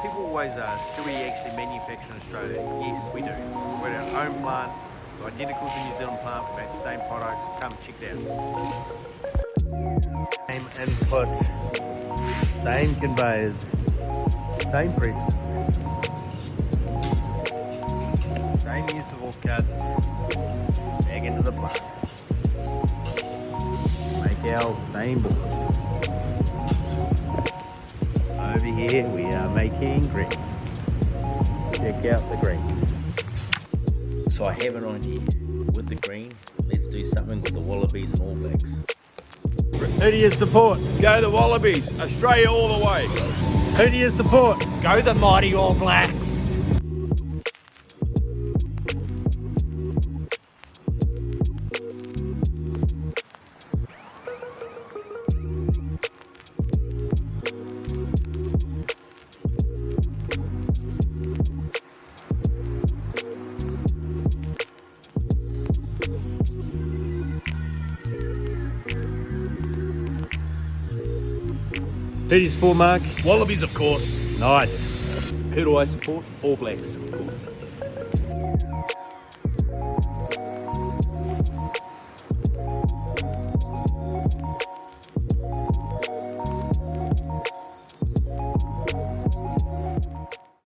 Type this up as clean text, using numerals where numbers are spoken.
People always ask, do we actually manufacture in Australia? Yes, we do. We're at our own plant. It's identical to the New Zealand plant. We make the same products. Come check it out. Same input, same conveyors, same presses, same use of all cuts. Back into the plant. Make our same board. Over here we are making green. Check out the green. So I have an idea. With the green, let's do something with the Wallabies and All Blacks. Who do you support? Go the Wallabies, Australia all the way. Who do you support? Go the mighty All Blacks. Who do you support, Mark? Wallabies, of course. Nice. Who do I support? All Blacks, of course.